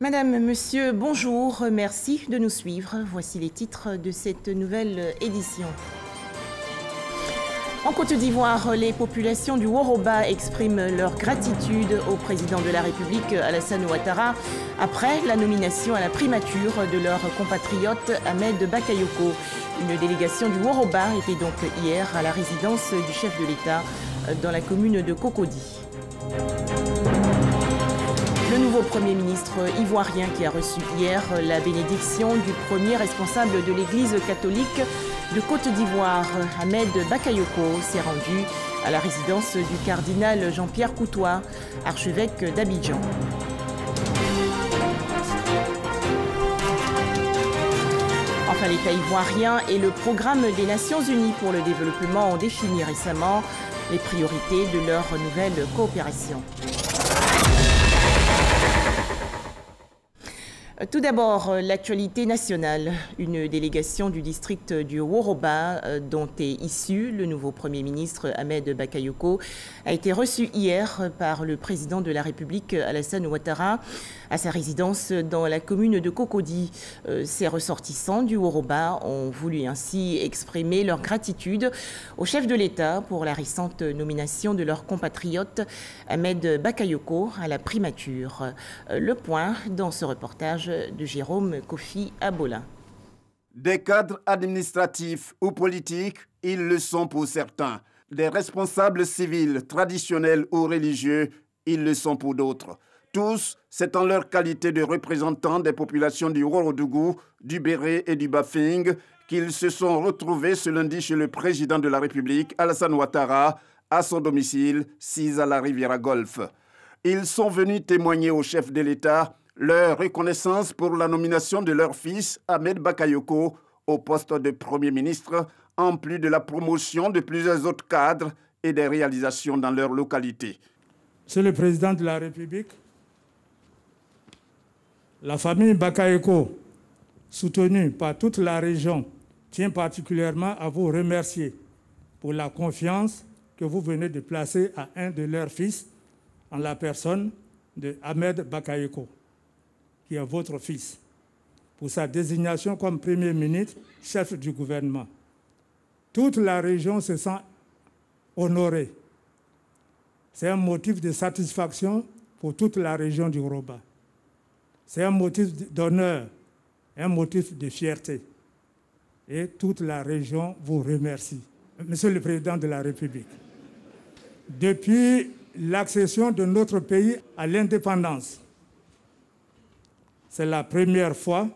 Madame, monsieur, bonjour, merci de nous suivre. Voici les titres de cette nouvelle édition. En Côte d'Ivoire, les populations du Woroba expriment leur gratitude au président de la République, Alassane Ouattara, après la nomination à la primature de leur compatriote Ahmed Bakayoko. Une délégation du Woroba était donc hier à la résidence du chef de l'État dans la commune de Cocody. Le nouveau Premier ministre ivoirien qui a reçu hier la bénédiction du premier responsable de l'Église catholique de Côte d'Ivoire, Ahmed Bakayoko, s'est rendu à la résidence du cardinal Jean-Pierre Coutois, archevêque d'Abidjan. Enfin, l'État ivoirien et le programme des Nations Unies pour le développement ont défini récemment les priorités de leur nouvelle coopération. Tout d'abord, l'actualité nationale. Une délégation du district du Woroba, dont est issu le nouveau Premier ministre Ahmed Bakayoko, a été reçue hier par le président de la République Alassane Ouattara à sa résidence dans la commune de Cocody. Ces ressortissants du Woroba ont voulu ainsi exprimer leur gratitude au chef de l'État pour la récente nomination de leur compatriote Ahmed Bakayoko à la primature. Le point dans ce reportage de Jérôme Kofi Abola. Des cadres administratifs ou politiques, ils le sont pour certains. Des responsables civils, traditionnels ou religieux, ils le sont pour d'autres. Tous, c'est en leur qualité de représentants des populations du Worodougou, du Béré et du Bafing qu'ils se sont retrouvés ce lundi chez le président de la République, Alassane Ouattara, à son domicile, 6 à la Riviera-Golfe. Ils sont venus témoigner au chef de l'État leur reconnaissance pour la nomination de leur fils, Ahmed Bakayoko, au poste de Premier ministre, en plus de la promotion de plusieurs autres cadres et des réalisations dans leur localité. Monsieur le Président de la République, la famille Bakayoko, soutenue par toute la région, tient particulièrement à vous remercier pour la confiance que vous venez de placer à un de leurs fils, en la personne de Ahmed Bakayoko, qui est votre fils, pour sa désignation comme Premier ministre, chef du gouvernement. Toute la région se sent honorée. C'est un motif de satisfaction pour toute la région du Woroba. C'est un motif d'honneur, un motif de fierté. Et toute la région vous remercie. Monsieur le Président de la République, depuis l'accession de notre pays à l'indépendance, c'est la première fois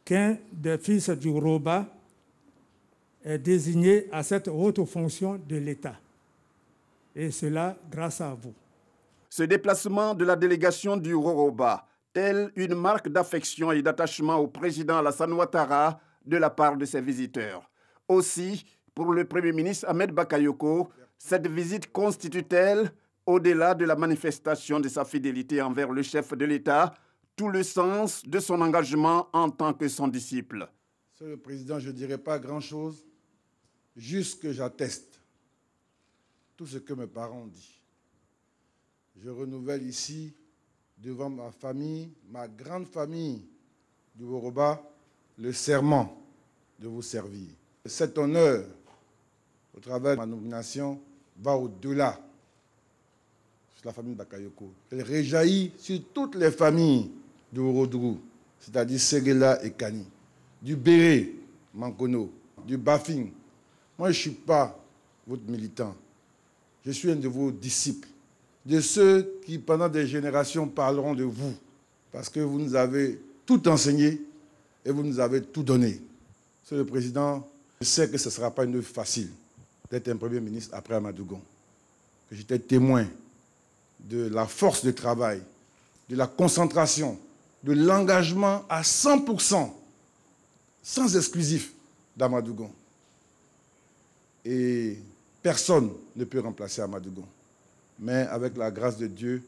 qu'un des fils du Woroba est désigné à cette haute fonction de l'État. Et cela grâce à vous. Ce déplacement de la délégation du Woroba, telle une marque d'affection et d'attachement au président Alassane Ouattara de la part de ses visiteurs. Aussi, pour le Premier ministre Ahmed Bakayoko, cette visite constitue-t-elle, au-delà de la manifestation de sa fidélité envers le chef de l'État, tout le sens de son engagement en tant que son disciple. Monsieur le Président, je ne dirai pas grand-chose, juste que j'atteste tout ce que mes parents ont dit. Je renouvelle ici, devant ma famille, ma grande famille du Woroba, le serment de vous servir. Cet honneur, au travers de ma nomination, va au-delà de la famille Bakayoko. Elle réjaillit sur toutes les familles du Worodougou, c'est-à-dire Séguéla et Kani, du Béré, Mankono, du Bafing. Moi, je ne suis pas votre militant. Je suis un de vos disciples, de ceux qui, pendant des générations, parleront de vous, parce que vous nous avez tout enseigné et vous nous avez tout donné. Monsieur le Président, je sais que ce ne sera pas une œuvre facile d'être un Premier ministre après Amadougon. J'étais témoin de la force de travail, de la concentration, de l'engagement à 100%, sans exclusif, d'Amadougon. Et personne ne peut remplacer Amadougon. Mais avec la grâce de Dieu,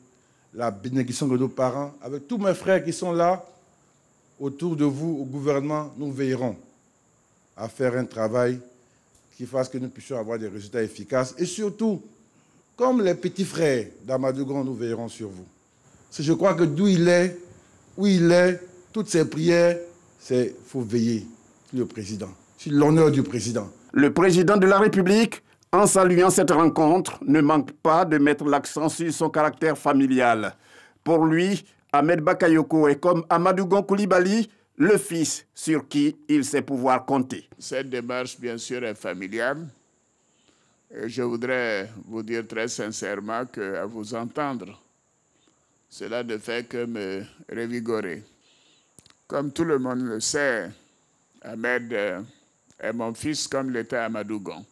la bénédiction de nos parents, avec tous mes frères qui sont là, autour de vous, au gouvernement, nous veillerons à faire un travail qui fasse que nous puissions avoir des résultats efficaces. Et surtout, comme les petits frères d'Amadougon, nous veillerons sur vous. Je crois que d'où il est, où il est, toutes ses prières, c'est faut veiller sur le président, sur l'honneur du président. Le président de la République, en saluant cette rencontre, ne manque pas de mettre l'accent sur son caractère familial. Pour lui, Ahmed Bakayoko est comme Amadou Gon Coulibaly, le fils sur qui il sait pouvoir compter. Cette démarche, bien sûr, est familiale. Et je voudrais vous dire très sincèrement qu'à vous entendre, cela ne fait que me revigorer. Comme tout le monde le sait, Ahmed est mon fils comme l'était Amadou Gon.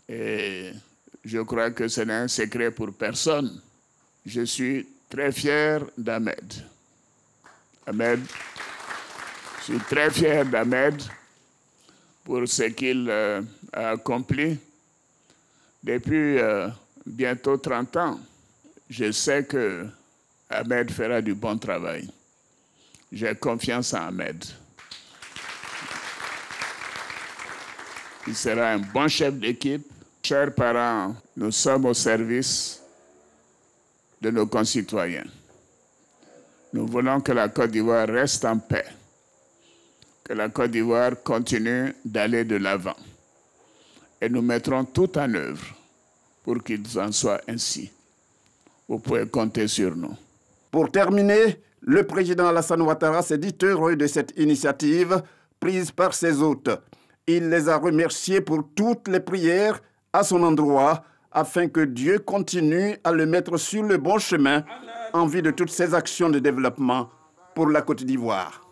Et je crois que ce n'est un secret pour personne. Je suis très fier d'Ahmed. Je suis très fier d'Ahmed pour ce qu'il a accompli depuis bientôt 30 ans. Je sais que Ahmed fera du bon travail. J'ai confiance en Ahmed. Il sera un bon chef d'équipe. Chers parents, nous sommes au service de nos concitoyens. Nous voulons que la Côte d'Ivoire reste en paix, que la Côte d'Ivoire continue d'aller de l'avant. Et nous mettrons tout en œuvre pour qu'il en soit ainsi. Vous pouvez compter sur nous. Pour terminer, le président Alassane Ouattara s'est dit heureux de cette initiative prise par ses hôtes. Il les a remerciés pour toutes les prières à son endroit afin que Dieu continue à le mettre sur le bon chemin en vue de toutes ses actions de développement pour la Côte d'Ivoire.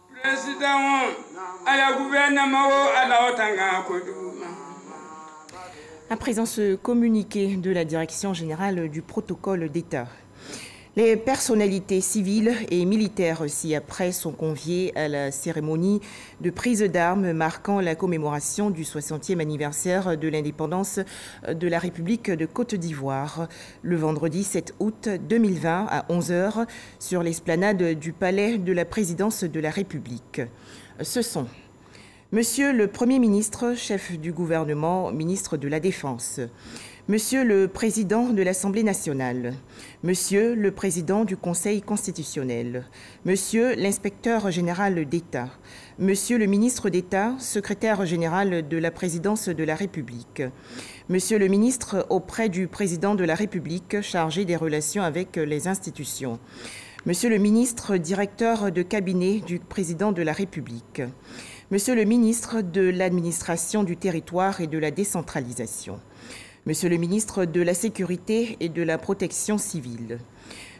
À présent, ce communiqué de la Direction générale du protocole d'État. Les personnalités civiles et militaires ci-après sont conviées à la cérémonie de prise d'armes marquant la commémoration du 60e anniversaire de l'indépendance de la République de Côte d'Ivoire, le vendredi 7 août 2020 à 11h sur l'esplanade du Palais de la Présidence de la République. Ce sont Monsieur le Premier ministre, chef du gouvernement, ministre de la Défense, Monsieur le Président de l'Assemblée nationale, Monsieur le Président du Conseil constitutionnel, Monsieur l'Inspecteur général d'État, Monsieur le Ministre d'État, Secrétaire général de la Présidence de la République, Monsieur le Ministre auprès du Président de la République chargé des relations avec les institutions, Monsieur le Ministre Directeur de cabinet du Président de la République, Monsieur le Ministre de l'Administration du territoire et de la décentralisation, Monsieur le ministre de la Sécurité et de la Protection civile,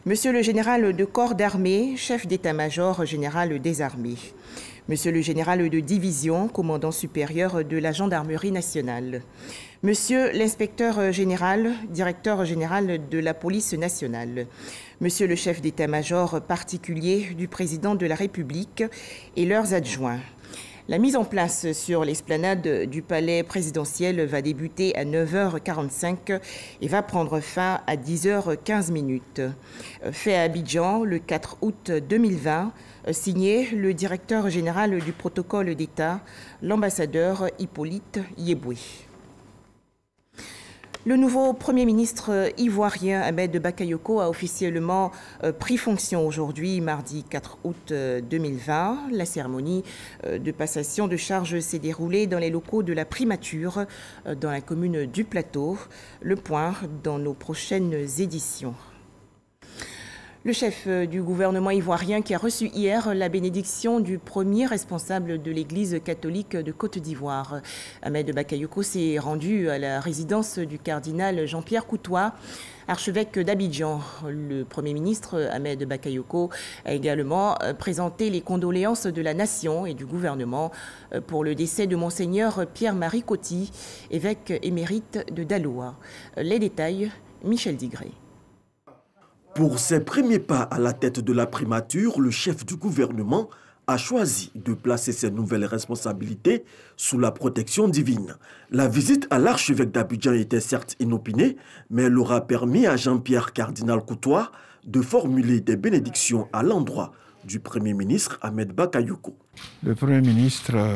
Monsieur le général de corps d'armée, chef d'état-major général des armées, Monsieur le général de division, commandant supérieur de la gendarmerie nationale, Monsieur l'inspecteur général, directeur général de la police nationale, Monsieur le chef d'état-major particulier du président de la République et leurs adjoints. La mise en place sur l'esplanade du palais présidentiel va débuter à 9h45 et va prendre fin à 10h15. Fait à Abidjan le 4 août 2020, signé le directeur général du protocole d'État, l'ambassadeur Hippolyte Yeboué. Le nouveau Premier ministre ivoirien Ahmed Bakayoko a officiellement pris fonction aujourd'hui, mardi 4 août 2020. La cérémonie de passation de charge s'est déroulée dans les locaux de la primature dans la commune du Plateau. Le point dans nos prochaines éditions. Le chef du gouvernement ivoirien qui a reçu hier la bénédiction du premier responsable de l'Église catholique de Côte d'Ivoire. Ahmed Bakayoko s'est rendu à la résidence du cardinal Jean-Pierre Coutois, archevêque d'Abidjan. Le Premier ministre Ahmed Bakayoko a également présenté les condoléances de la nation et du gouvernement pour le décès de Monseigneur Pierre-Marie Coty, évêque émérite de Daloa. Les détails, Michel Digré. Pour ses premiers pas à la tête de la primature, le chef du gouvernement a choisi de placer ses nouvelles responsabilités sous la protection divine. La visite à l'archevêque d'Abidjan était certes inopinée, mais elle aura permis à Jean-Pierre Cardinal Coutois de formuler des bénédictions à l'endroit du Premier ministre Ahmed Bakayoko. Le Premier ministre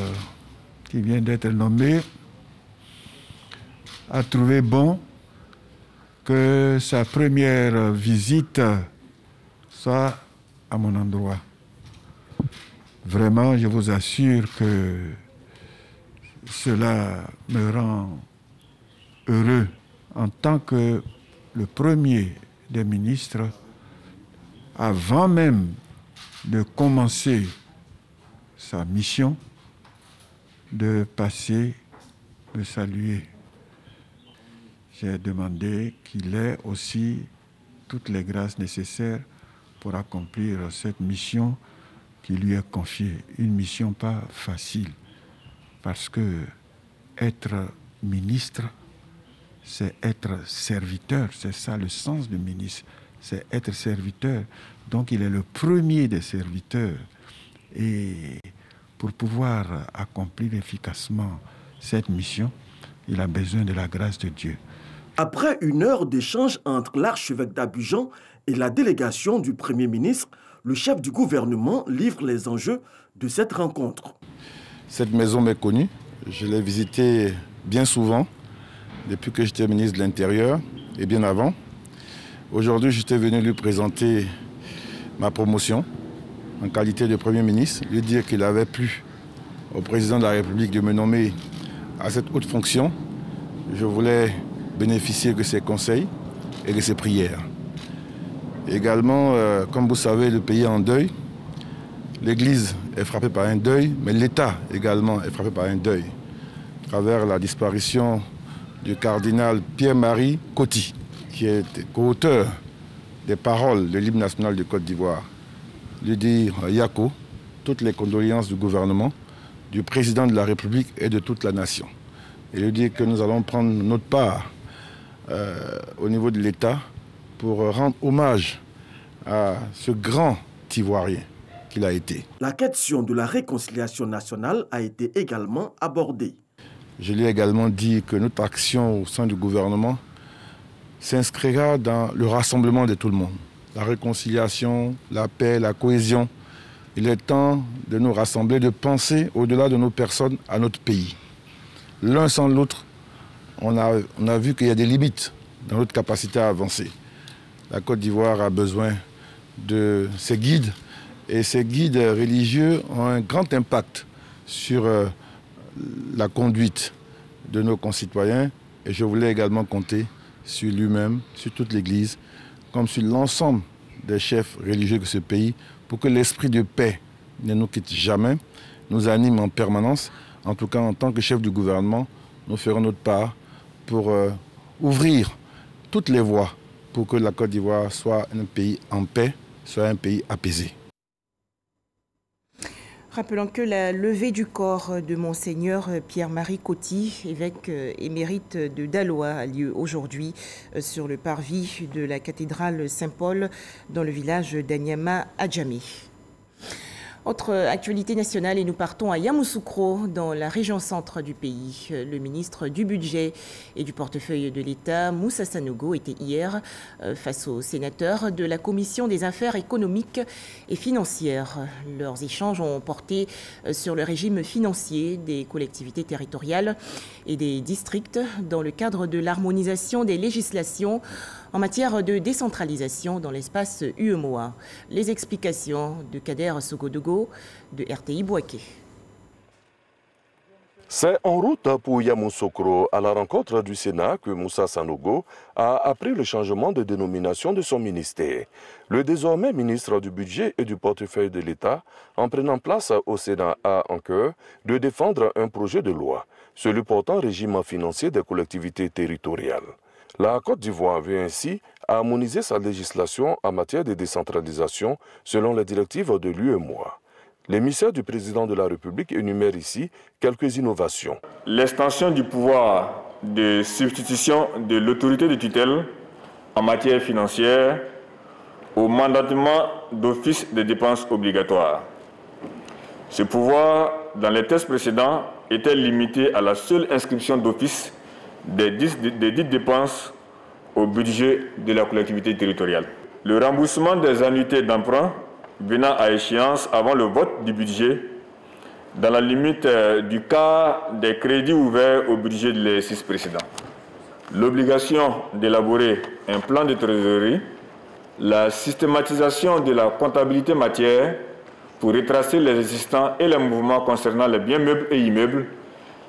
qui vient d'être nommé a trouvé bon que sa première visite soit à mon endroit. Vraiment, je vous assure que cela me rend heureux en tant que le premier des ministres, avant même de commencer sa mission, de passer, de saluer. J'ai demandé qu'il ait aussi toutes les grâces nécessaires pour accomplir cette mission qui lui est confiée. Une mission pas facile, parce que être ministre, c'est être serviteur, c'est ça le sens du ministre, c'est être serviteur. Donc il est le premier des serviteurs. Et pour pouvoir accomplir efficacement cette mission, il a besoin de la grâce de Dieu. Après une heure d'échange entre l'archevêque d'Abidjan et la délégation du Premier ministre, le chef du gouvernement livre les enjeux de cette rencontre. Cette maison m'est connue, je l'ai visitée bien souvent, depuis que j'étais ministre de l'Intérieur et bien avant. Aujourd'hui, j'étais venu lui présenter ma promotion en qualité de Premier ministre, lui dire qu'il avait plu au président de la République de me nommer à cette haute fonction. Je voulais bénéficier de ses conseils et de ses prières. Également, comme vous savez, le pays est en deuil. L'Église est frappée par un deuil, mais l'État également est frappé par un deuil, à travers la disparition du cardinal Pierre-Marie Coty, qui est co-auteur des paroles de l'hymne national de Côte d'Ivoire. Lui dire Yako, toutes les condoléances du gouvernement, du président de la République et de toute la nation. Et lui dire que nous allons prendre notre part au niveau de l'État pour rendre hommage à ce grand Ivoirien qu'il a été. La question de la réconciliation nationale a été également abordée. Je lui ai également dit que notre action au sein du gouvernement s'inscrira dans le rassemblement de tout le monde. La réconciliation, la paix, la cohésion. Il est temps de nous rassembler, de penser au-delà de nos personnes à notre pays. L'un sans l'autre, on a vu qu'il y a des limites dans notre capacité à avancer. La Côte d'Ivoire a besoin de ses guides, et ces guides religieux ont un grand impact sur la conduite de nos concitoyens, et je voulais également compter sur lui-même, sur toute l'Église, comme sur l'ensemble des chefs religieux de ce pays, pour que l'esprit de paix ne nous quitte jamais, nous anime en permanence. En tout cas, en tant que chef du gouvernement, nous ferons notre part pour ouvrir toutes les voies pour que la Côte d'Ivoire soit un pays en paix, soit un pays apaisé. Rappelons que la levée du corps de Monseigneur Pierre-Marie Coty, évêque émérite de Daloa, a lieu aujourd'hui sur le parvis de la cathédrale Saint-Paul dans le village d'Anyama à Djamé. Autre actualité nationale et nous partons à Yamoussoukro, dans la région centre du pays. Le ministre du Budget et du portefeuille de l'État, Moussa Sanogo, était hier face aux sénateurs de la Commission des affaires économiques et financières. Leurs échanges ont porté sur le régime financier des collectivités territoriales et des districts dans le cadre de l'harmonisation des législations en matière de décentralisation dans l'espace UEMOA. Les explications de Kader Sogodogo de RTI Bouaké. C'est en route pour Yamoussoukro, à la rencontre du Sénat, que Moussa Sanogo a appris le changement de dénomination de son ministère. Le désormais ministre du Budget et du portefeuille de l'État, en prenant place au Sénat, a en cœur de défendre un projet de loi, celui portant régime financier des collectivités territoriales. La Côte d'Ivoire veut ainsi harmoniser sa législation en matière de décentralisation selon les directives de l'UEMOA. L'émissaire du président de la République énumère ici quelques innovations. L'extension du pouvoir de substitution de l'autorité de tutelle en matière financière au mandatement d'office des dépenses obligatoires. Ce pouvoir, dans les textes précédents, était limité à la seule inscription d'office des dites dépenses au budget de la collectivité territoriale. Le remboursement des annuités d'emprunt venant à échéance avant le vote du budget, dans la limite du quart des crédits ouverts au budget de l'exercice précédent. L'obligation d'élaborer un plan de trésorerie la systématisation de la comptabilité matière pour retracer les existants et les mouvements concernant les biens meubles et immeubles,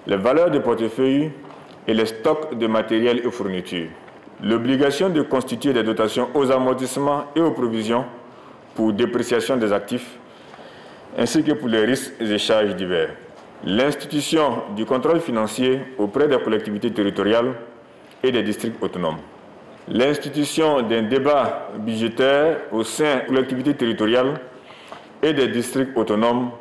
les valeurs de portefeuille et les stocks de matériel et fournitures. L'obligation de constituer des dotations aux amortissements et aux provisions pour dépréciation des actifs, ainsi que pour les risques et charges divers. L'institution du contrôle financier auprès des collectivités territoriales et des districts autonomes. L'institution d'un débat budgétaire au sein des collectivités territoriales et des districts autonomes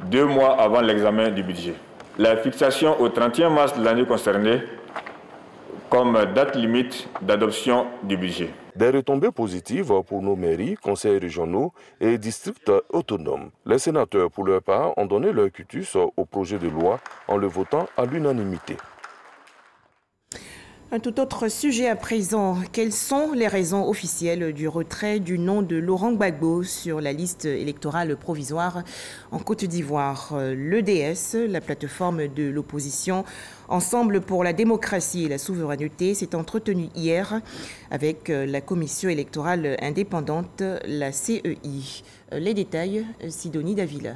2 mois avant l'examen du budget. La fixation au 31 mars de l'année concernée comme date limite d'adoption du budget. Des retombées positives pour nos mairies, conseils régionaux et districts autonomes. Les sénateurs, pour leur part, ont donné leur quitus au projet de loi en le votant à l'unanimité. Un tout autre sujet à présent. Quelles sont les raisons officielles du retrait du nom de Laurent Gbagbo sur la liste électorale provisoire en Côte d'Ivoire? L'EDS, la plateforme de l'opposition Ensemble pour la démocratie et la souveraineté, s'est entretenu hier avec la commission électorale indépendante, la CEI. Les détails, Sidonie Davila.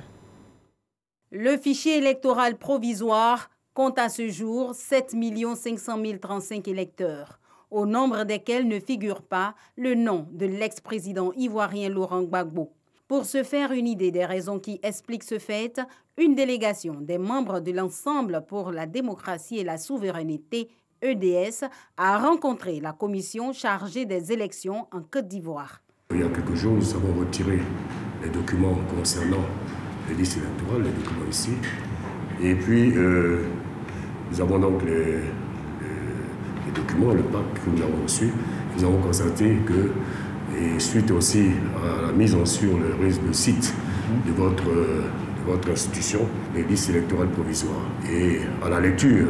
Le fichier électoral provisoire compte à ce jour 7 500 035 électeurs, au nombre desquels ne figure pas le nom de l'ex-président ivoirien Laurent Gbagbo. Pour se faire une idée des raisons qui expliquent ce fait, une délégation des membres de l'Ensemble pour la démocratie et la souveraineté, EDS, a rencontré la commission chargée des élections en Côte d'Ivoire. Il y a quelques jours, nous avons retiré les documents concernant les listes électorales, les documents ici. Et puis, nous avons donc les documents, le pack que nous avons reçu. Nous avons constaté que, et suite aussi à la mise en sur le site de votre institution, les listes électorales provisoires. Et à la lecture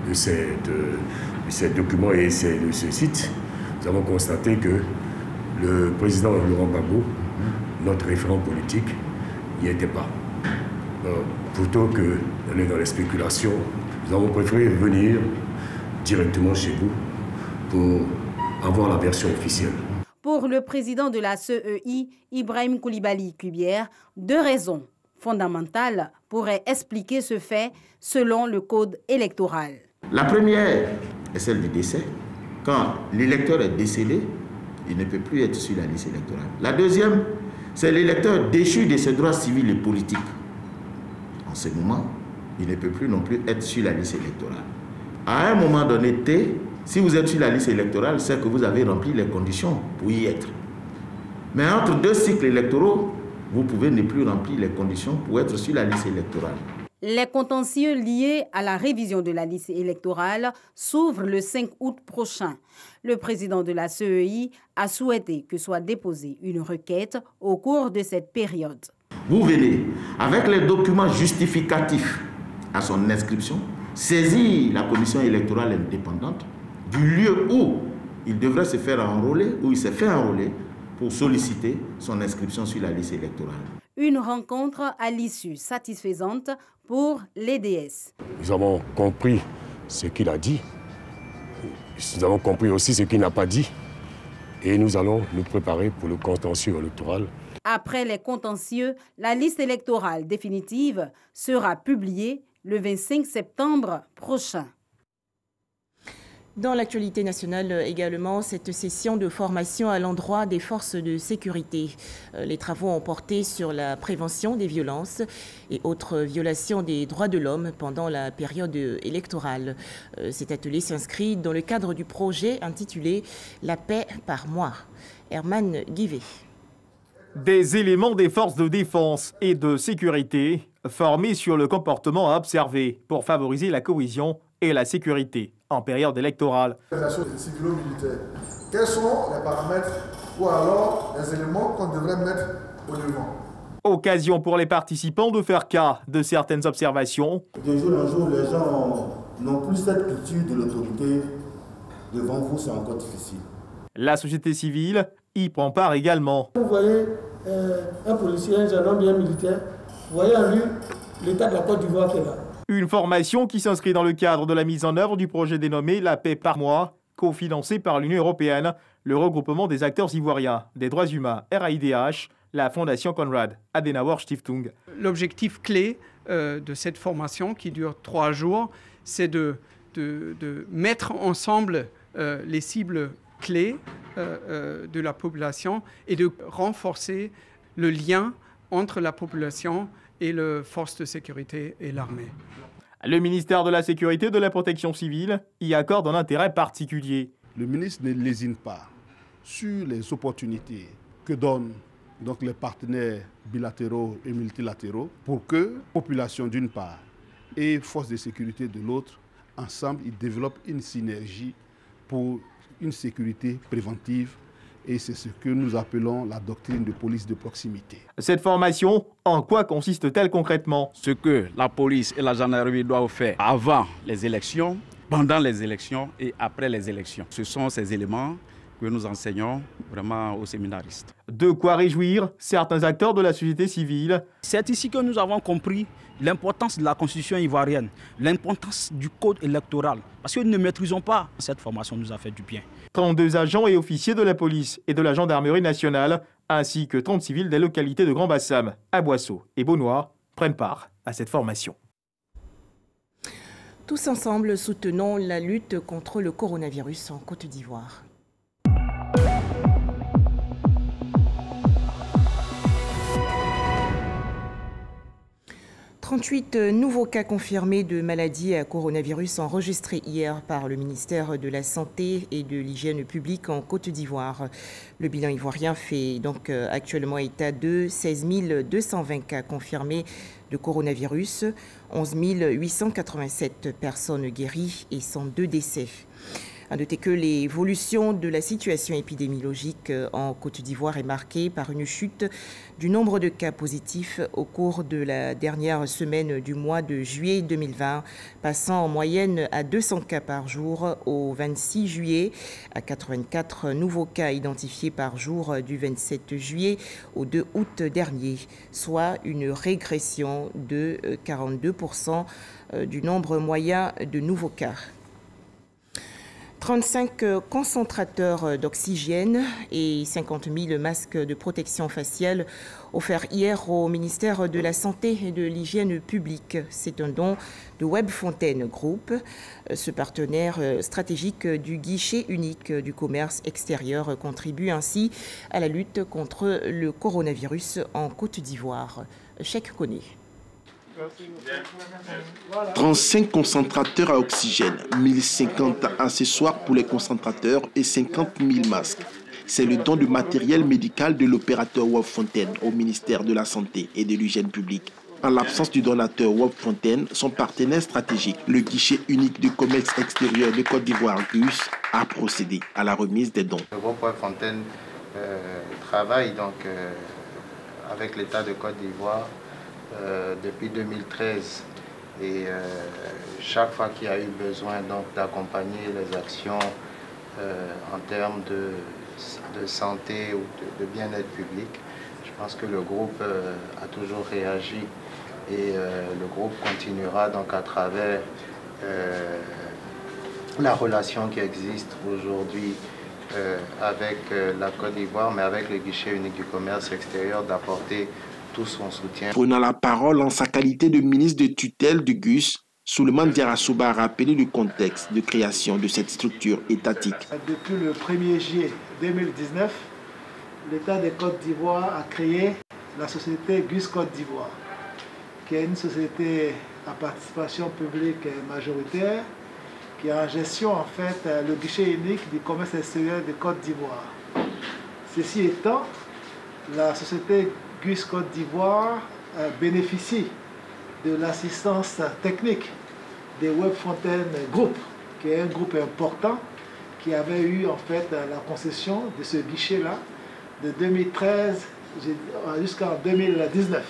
de ces documents et de ce site, nous avons constaté que le président Laurent Gbagbo, notre référent politique, n'y était pas. Plutôt que d'aller dans les spéculations, nous avons préféré venir directement chez vous pour avoir la version officielle. Pour le président de la CEI, Ibrahim Koulibaly Kubière, 2 raisons fondamentales pourraient expliquer ce fait selon le code électoral. La première est celle du décès. Quand l'électeur est décédé, il ne peut plus être sur la liste électorale. La deuxième, c'est l'électeur déchu de ses droits civils et politiques. En ce moment, il ne peut plus non plus être sur la liste électorale. À un moment donné T, si vous êtes sur la liste électorale, c'est que vous avez rempli les conditions pour y être. Mais entre 2 cycles électoraux, vous pouvez ne plus remplir les conditions pour être sur la liste électorale. Les contentieux liés à la révision de la liste électorale s'ouvrent le 5 août prochain. Le président de la CEI a souhaité que soit déposée une requête au cours de cette période. Vous venez avec les documents justificatifs à son inscription, saisir la commission électorale indépendante du lieu où il devrait se faire enrôler, où il s'est fait enrôler pour solliciter son inscription sur la liste électorale. Une rencontre à l'issue satisfaisante pour l'EDS. Nous avons compris ce qu'il a dit. Nous avons compris aussi ce qu'il n'a pas dit. Et nous allons nous préparer pour le contentieux électoral. Après les contentieux, la liste électorale définitive sera publiée le 25 septembre prochain. Dans l'actualité nationale également, cette session de formation à l'endroit des forces de sécurité. Les travaux ont porté sur la prévention des violences et autres violations des droits de l'homme pendant la période électorale. Cet atelier s'inscrit dans le cadre du projet intitulé « La paix par mois ». Herman Guivet. Des éléments des forces de défense et de sécurité formés sur le comportement à observer pour favoriser la cohésion et la sécurité en période électorale. Civilo-militaire. Quels sont les paramètres ou alors les éléments qu'on devrait mettre au devant? Occasion pour les participants de faire cas de certaines observations. De jour en jour, les gens n'ont plus cette culture de l'autorité. Devant vous, c'est encore difficile. La société civile y prend part également. Vous voyez un policier, un gendarme bien militaire, vous voyez en lui l'état de la Côte d'Ivoire qui est là. Une formation qui s'inscrit dans le cadre de la mise en œuvre du projet dénommé « La paix par mois », cofinancé par l'Union européenne, le regroupement des acteurs ivoiriens des droits humains RAIDH, la Fondation Konrad Adenauer Stiftung. L'objectif clé de cette formation qui dure 3 jours, c'est de mettre ensemble les cibles clés de la population et de renforcer le lien entre la population et les forces de sécurité et l'armée. Le ministère de la Sécurité et de la Protection civile y accorde un intérêt particulier. Le ministre ne lésine pas sur les opportunités que donnent donc les partenaires bilatéraux et multilatéraux pour que la population d'une part et forces de sécurité de l'autre, ensemble, ils développent une synergie pour une sécurité préventive. Et c'est ce que nous appelons la doctrine de police de proximité. Cette formation, en quoi consiste-t-elle concrètement? Ce que la police et la gendarmerie doivent faire avant les élections, pendant les élections et après les élections. Ce sont ces éléments que nous enseignons vraiment aux séminaristes. De quoi réjouir certains acteurs de la société civile. C'est ici que nous avons compris l'importance de la constitution ivoirienne, l'importance du code électoral. Parce que nous ne maîtrisons pas. Cette formation nous a fait du bien. 32 agents et officiers de la police et de la gendarmerie nationale, ainsi que 30 civils des localités de Grand-Bassam, Aboisseau et Beaunois, prennent part à cette formation. Tous ensemble, soutenons la lutte contre le coronavirus en Côte d'Ivoire. « 38 nouveaux cas confirmés de maladie à coronavirus enregistrés hier par le ministère de la Santé et de l'Hygiène publique en Côte d'Ivoire. Le bilan ivoirien fait donc actuellement état de 16 220 cas confirmés de coronavirus, 11 887 personnes guéries et 102 décès. À noter que l'évolution de la situation épidémiologique en Côte d'Ivoire est marquée par une chute du nombre de cas positifs au cours de la dernière semaine du mois de juillet 2020, passant en moyenne à 200 cas par jour au 26 juillet, à 84 nouveaux cas identifiés par jour du 27 juillet au 2 août dernier, soit une régression de 42% du nombre moyen de nouveaux cas. 35 concentrateurs d'oxygène et 50 000 masques de protection faciale offerts hier au ministère de la Santé et de l'Hygiène publique. C'est un don de Webfontaine Group, ce partenaire stratégique du guichet unique du commerce extérieur contribue ainsi à la lutte contre le coronavirus en Côte d'Ivoire. Cheikh Koné. 35 concentrateurs à oxygène, 1050 accessoires pour les concentrateurs et 50 000 masques. C'est le don de matériel médical de l'opérateur Webfontaine au ministère de la Santé et de l'Hygiène publique. En l'absence du donateur Webfontaine, son partenaire stratégique, le guichet unique du commerce extérieur de Côte d'Ivoire, GUS, a procédé à la remise des dons. Le groupe Webfontaine travaille donc avec l'État de Côte d'Ivoire depuis 2013 et chaque fois qu'il y a eu besoin d'accompagner les actions en termes de santé ou de bien-être public, je pense que le groupe a toujours réagi et le groupe continuera donc à travers la relation qui existe aujourd'hui avec la Côte d'Ivoire, mais avec le guichet unique du commerce extérieur, d'apporter tout son soutien. Prenant la parole en sa qualité de ministre de tutelle du GUS, Souleymane Diarra-Souba a rappelé le contexte de création de cette structure étatique. Depuis le 1er juillet 2019, l'État de Côte d'Ivoire a créé la société GUS Côte d'Ivoire, qui est une société à participation publique majoritaire, qui a en gestion en fait le guichet unique du commerce extérieur de Côte d'Ivoire. Ceci étant, la société GUS Côte d'Ivoire bénéficie de l'assistance technique des Webfontaine Group, qui est un groupe important qui avait eu en fait la concession de ce guichet-là de 2013 jusqu'en 2019.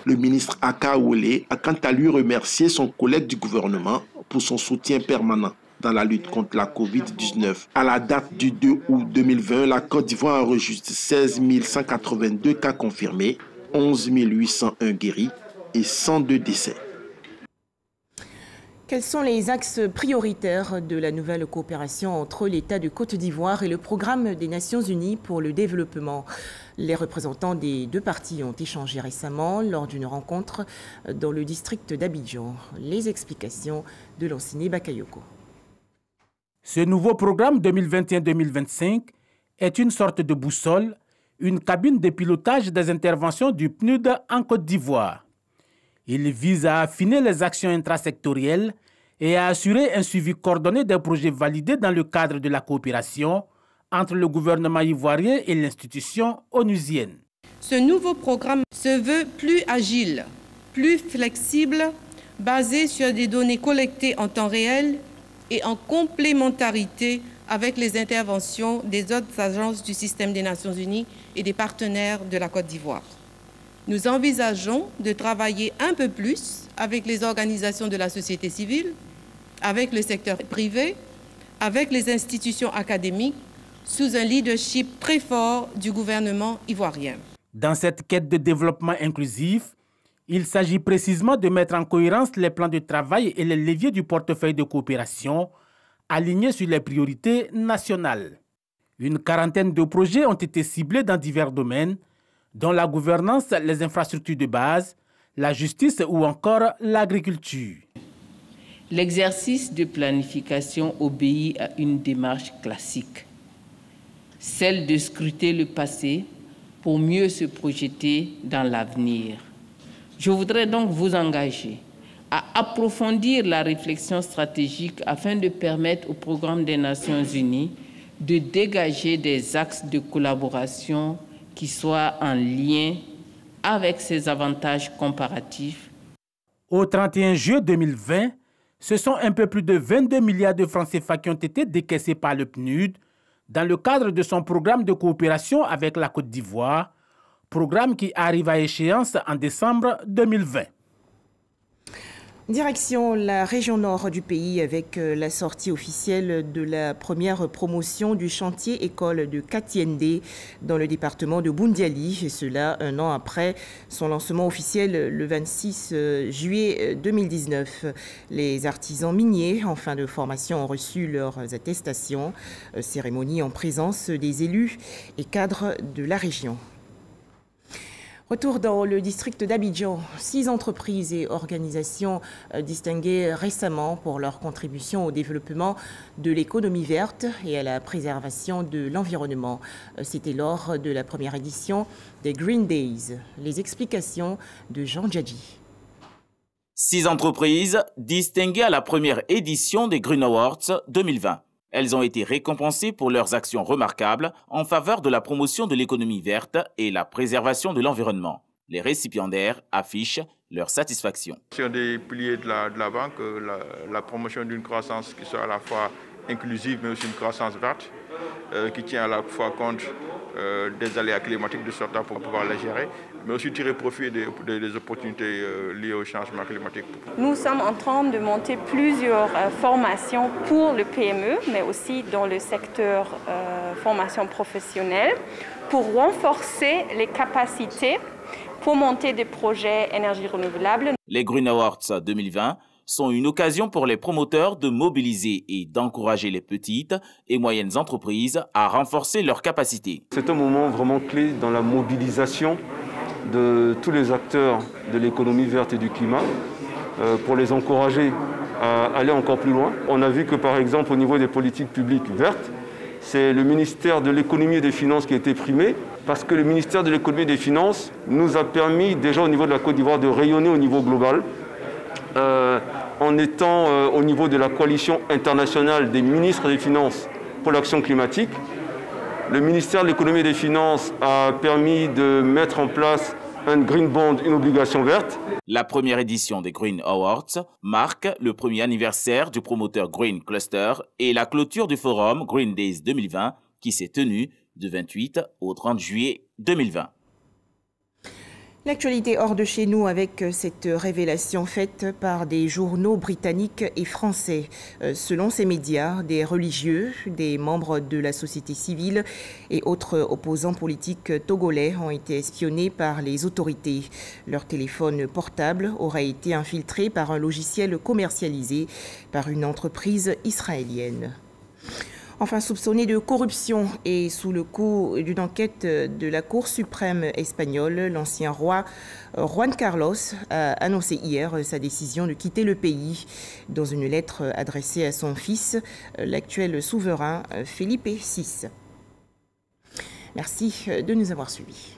Le ministre Aka Wole a quant à lui remercié son collègue du gouvernement pour son soutien permanent dans la lutte contre la Covid-19. À la date du 2 août 2020, la Côte d'Ivoire enregistre 16 182 cas confirmés, 11 801 guéris et 102 décès. Quels sont les axes prioritaires de la nouvelle coopération entre l'État de Côte d'Ivoire et le Programme des Nations Unies pour le développement? Les représentants des deux parties ont échangé récemment lors d'une rencontre dans le district d'Abidjan. Les explications de Lanciné Bakayoko. Ce nouveau programme 2021-2025 est une sorte de boussole, une cabine de pilotage des interventions du PNUD en Côte d'Ivoire. Il vise à affiner les actions intrasectorielles et à assurer un suivi coordonné des projets validés dans le cadre de la coopération entre le gouvernement ivoirien et l'institution onusienne. Ce nouveau programme se veut plus agile, plus flexible, basé sur des données collectées en temps réel et en complémentarité avec les interventions des autres agences du système des Nations Unies et des partenaires de la Côte d'Ivoire. Nous envisageons de travailler un peu plus avec les organisations de la société civile, avec le secteur privé, avec les institutions académiques, sous un leadership très fort du gouvernement ivoirien. Dans cette quête de développement inclusif, il s'agit précisément de mettre en cohérence les plans de travail et les leviers du portefeuille de coopération alignés sur les priorités nationales. Une quarantaine de projets ont été ciblés dans divers domaines, dont la gouvernance, les infrastructures de base, la justice ou encore l'agriculture. L'exercice de planification obéit à une démarche classique, celle de scruter le passé pour mieux se projeter dans l'avenir. Je voudrais donc vous engager à approfondir la réflexion stratégique afin de permettre au programme des Nations Unies de dégager des axes de collaboration qui soient en lien avec ses avantages comparatifs. Au 31 juillet 2020, ce sont un peu plus de 22 milliards de francs CFA qui ont été décaissés par le PNUD dans le cadre de son programme de coopération avec la Côte d'Ivoire, programme qui arrive à échéance en décembre 2020. Direction la région nord du pays avec la sortie officielle de la première promotion du chantier école de Katiende dans le département de Boundiali, et cela un an après son lancement officiel le 26 juillet 2019. Les artisans miniers en fin de formation ont reçu leurs attestations, cérémonie en présence des élus et cadres de la région. Retour dans le district d'Abidjan. 6 entreprises et organisations distinguées récemment pour leur contribution au développement de l'économie verte et à la préservation de l'environnement. C'était lors de la première édition des Green Days. Les explications de Jean Djadji. 6 entreprises distinguées à la première édition des Green Awards 2020. Elles ont été récompensées pour leurs actions remarquables en faveur de la promotion de l'économie verte et la préservation de l'environnement. Les récipiendaires affichent leur satisfaction. Sur des piliers de la banque, la promotion d'une croissance qui soit à la fois inclusive mais aussi une croissance verte, qui tient à la fois compte des aléas climatiques de sorte pour pouvoir les gérer, mais aussi tirer profit des opportunités liées au changement climatique. Nous sommes en train de monter plusieurs formations pour le PME, mais aussi dans le secteur formation professionnelle, pour renforcer les capacités pour monter des projets énergie renouvelable. Les Green Awards 2020 sont une occasion pour les promoteurs de mobiliser et d'encourager les petites et moyennes entreprises à renforcer leurs capacités. C'est un moment vraiment clé dans la mobilisation de tous les acteurs de l'économie verte et du climat pour les encourager à aller encore plus loin. On a vu que par exemple au niveau des politiques publiques vertes, c'est le ministère de l'économie et des finances qui a été primé parce que le ministère de l'économie et des finances nous a permis déjà au niveau de la Côte d'Ivoire de rayonner au niveau global. En étant au niveau de la coalition internationale des ministres des Finances pour l'action climatique. Le ministère de l'économie et des Finances a permis de mettre en place un Green Bond, une obligation verte. La première édition des Green Awards marque le premier anniversaire du promoteur Green Cluster et la clôture du forum Green Days 2020 qui s'est tenu du 28 au 30 juillet 2020. L'actualité hors de chez nous avec cette révélation faite par des journaux britanniques et français. Selon ces médias, des religieux, des membres de la société civile et autres opposants politiques togolais ont été espionnés par les autorités. Leur téléphone portable aurait été infiltré par un logiciel commercialisé par une entreprise israélienne. Enfin, soupçonné de corruption et sous le coup d'une enquête de la Cour suprême espagnole, l'ancien roi Juan Carlos a annoncé hier sa décision de quitter le pays. Dans une lettre adressée à son fils, l'actuel souverain Felipe VI. Merci de nous avoir suivis.